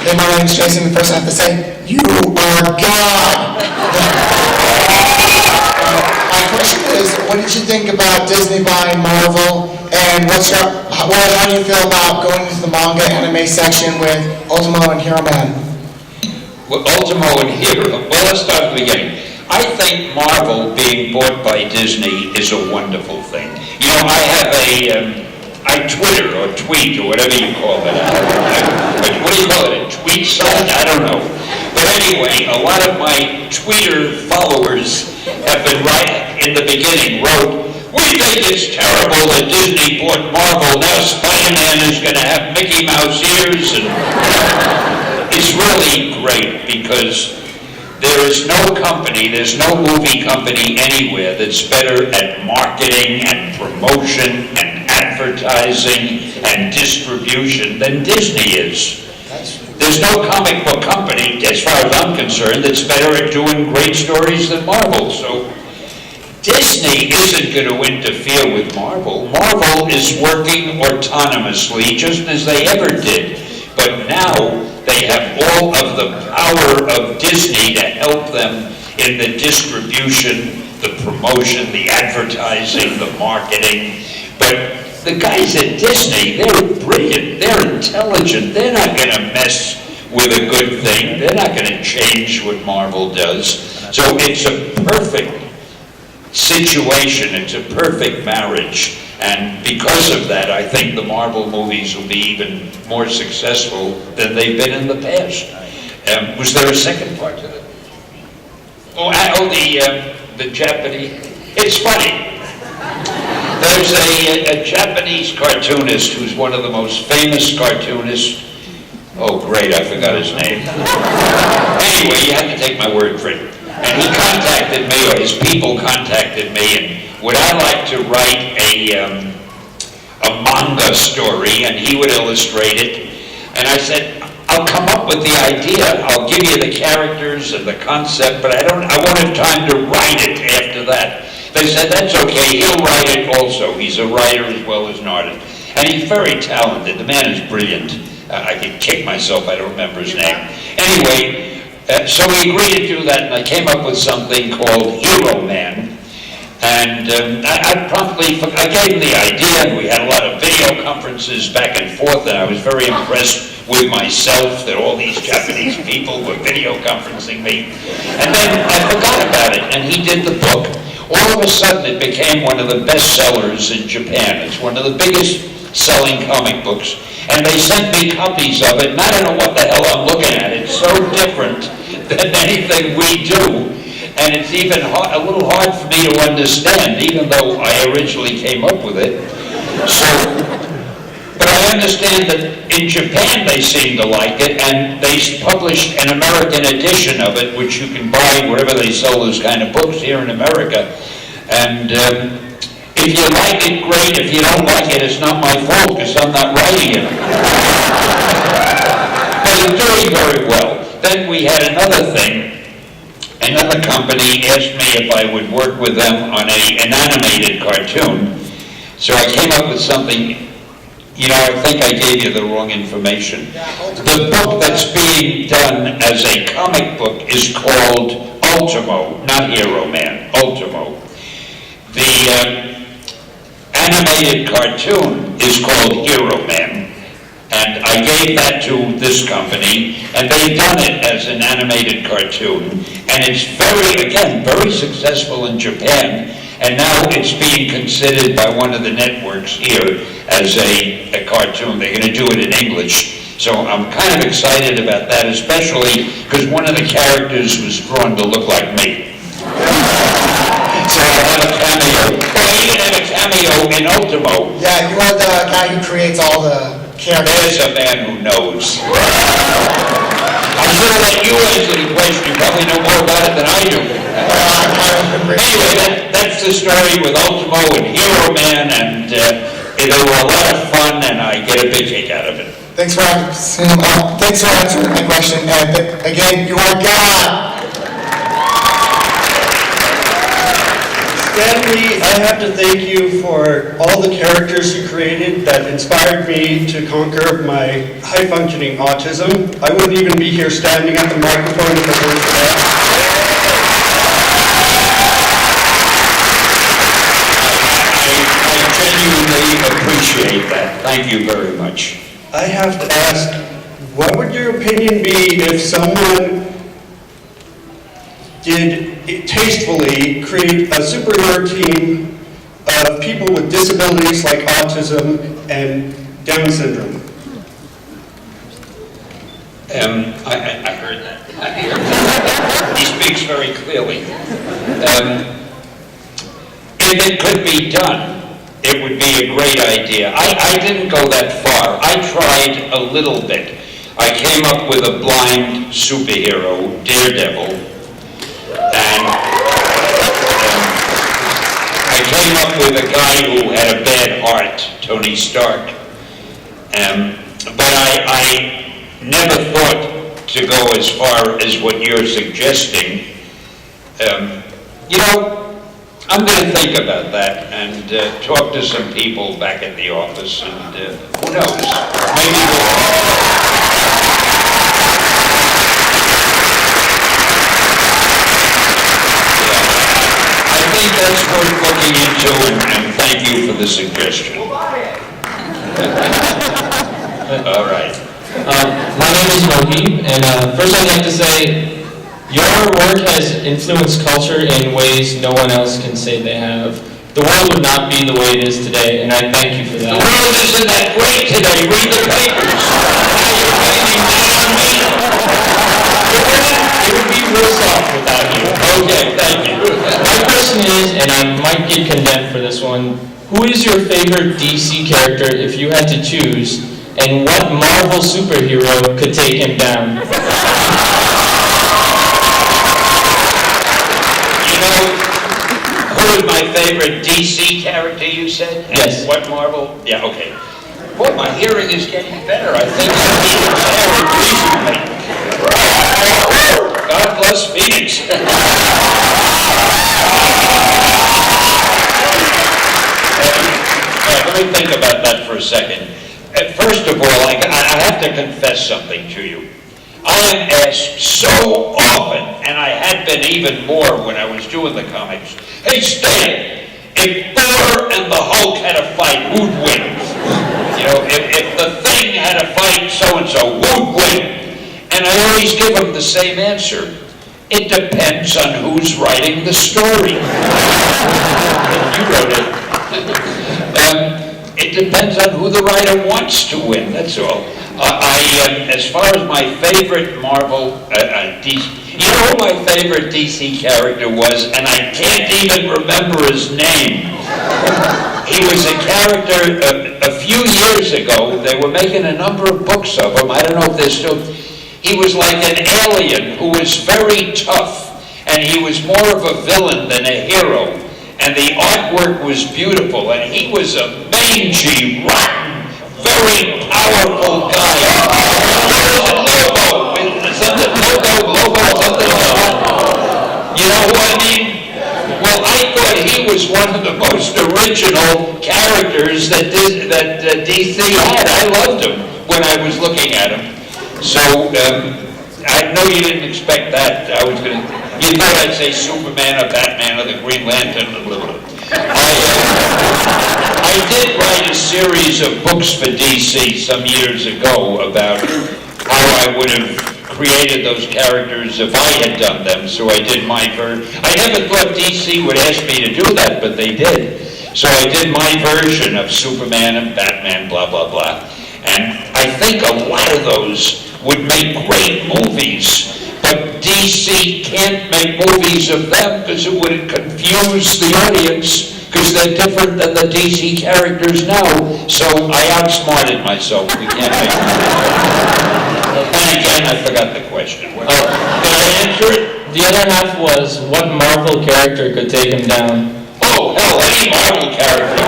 Hey, my name's Jason. First I have to say, you are God. My question is, what did you think about Disney buying Marvel? And how do you feel about going into the manga anime section with Ultimo and Hero Man? Well, Ultimo and Hero, well, let's start at the beginning. I think Marvel being bought by Disney is a wonderful thing. You know, I have I Twitter or tweet or whatever you call it. What do you call it? A tweet site? I don't know. But anyway, a lot of my Twitter followers have been right in the beginning wrote, "We think it's terrible that Disney bought Marvel. Now Spider-Man is going to have Mickey Mouse ears." And it's really great because there is no company, there's no movie company anywhere that's better at marketing and promotion and advertising and distribution than Disney is. There's no comic book company, as far as I'm concerned, that's better at doing great stories than Marvel. So Disney isn't going to interfere with Marvel. Marvel is working autonomously, just as they ever did. But now they have all of the power of Disney to help them in the distribution, the promotion, the advertising, the marketing. But the guys at Disney, they're brilliant, they're intelligent, they're not going to mess with a good thing, they're not going to change what Marvel does. So it's a perfect situation, it's a perfect marriage. And because of that, I think the Marvel movies will be even more successful than they've been in the past. Was there a second part to that? The Japanese. It's funny. There's a Japanese cartoonist who's one of the most famous cartoonists. Oh, great, I forgot his name. Anyway, you have to take my word for it. And he contacted me, or his people contacted me, and would I like to write a manga story, and he would illustrate it. And I said, I'll come up with the idea, I'll give you the characters and the concept, but I won't have time to write it after that. They said, that's okay, he'll write it also. He's a writer as well as an artist. And he's very talented, the man is brilliant. I could kick myself, I don't remember his name. Anyway, so we agreed to do that, and I came up with something called Hero Man. And I gave him the idea, and we had a lot of video conferences back and forth, and I was very impressed with myself that all these Japanese people were video conferencing me. And then I forgot about it, and he did the book. All of a sudden, it became one of the best sellers in Japan. It's one of the biggest selling comic books. And they sent me copies of it, and I don't know what the hell I'm looking at. It's so different than anything we do. And it's even a little hard for me to understand, even though I originally came up with it. So, but I understand that in Japan they seem to like it, and they published an American edition of it, which you can buy wherever they sell those kind of books here in America. And if you like it, great. If you don't like it, it's not my fault, because I'm not writing it. But it's doing very well. Then we had another thing. Another company asked me if I would work with them on an animated cartoon. So I came up with something, you know, I think I gave you the wrong information. The book that's being done as a comic book is called Ultimo, not Hero Man, Ultimo. The animated cartoon is called Hero Man. And I gave that to this company, and they've done it as an animated cartoon. And it's very successful in Japan. And now it's being considered by one of the networks here as a cartoon. They're going to do it in English. So I'm kind of excited about that, especially because one of the characters was drawn to look like me. So I'll have a cameo. Well, I even have a cameo in Ultimo. Yeah, you are the guy who creates all the... There's a man who knows. I'm going to let you answer the question. You probably know more about it than I do. Anyway, that's the story with Ultimo and Hero Man, and they were a lot of fun, and I get a big kick out of it. Thanks for answering my question. And again, you are God. Stanley, I have to thank you for all the characters you created that inspired me to conquer my high-functioning autism. I wouldn't even be here standing at the microphone if it weren't for that. I genuinely appreciate that. Thank you very much. I have to ask, what would your opinion be if someone did tastefully create a superhero team of people with disabilities like autism and Down syndrome? I heard that. I heard that. He speaks very clearly. If it could be done, it would be a great idea. I didn't go that far. I tried a little bit. I came up with a blind superhero, Daredevil, and I came up with a guy who had a bad heart, Tony Stark. But I never thought to go as far as what you're suggesting. You know, I'm going to think about that and talk to some people back at the office, and who knows, maybe I think that's worth looking into, and thank you for the suggestion. All right. My name is Mohib, and first I'd like to say your work has influenced culture in ways no one else can say they have. The world would not be the way it is today, and I thank you for that. The world isn't that great today. Read the papers. Now you're blaming that on me. It would be worse off without you. Okay, thank you. My question is, and I might get condemned for this one, who is your favorite DC character if you had to choose, and what Marvel superhero could take him down? Who is my favorite DC character, you said? Yes. And what Marvel? Yeah, okay. Boy, my hearing is getting better. I think I'm being tired recently. God bless Phoenix. Let me think about that for a second. First of all, I have to confess something to you. I am asked so often, and I had been even more when I was doing the comics, hey Stan, if Thor and the Hulk had a fight, who'd win? You know, if the Thing had a fight, so-and-so, who'd win? And I always give them the same answer. It depends on who's writing the story. You wrote it. It depends on who the writer wants to win, that's all. As far as my favorite Marvel, DC, you know who my favorite DC character was, and I can't even remember his name. He was a character, a few years ago, they were making a number of books of him, I don't know if they're still, he was like an alien who was very tough, and he was more of a villain than a hero, and the artwork was beautiful, and he was a mangy, rotten, very powerful guy. Lobo, you know who I mean? Well, I thought he was one of the most original characters that DC had. I loved him when I was looking at him. So, I know you didn't expect that. You thought I'd say Superman or Batman or the Green Lantern. I did write a series of books for DC some years ago about how I would have created those characters if I had done them, so I did my version. I never thought DC would ask me to do that, but they did. So I did my version of Superman and Batman, blah, blah, blah. And I think a lot of those would make great movies, but DC can't make movies of them because it would confuse the audience, because they're different than the DC characters now. So I outsmarted myself. We can't make them. And again, I forgot the question. Did I answer it? The other half was, what Marvel character could take him down? Oh, hell, any Marvel character.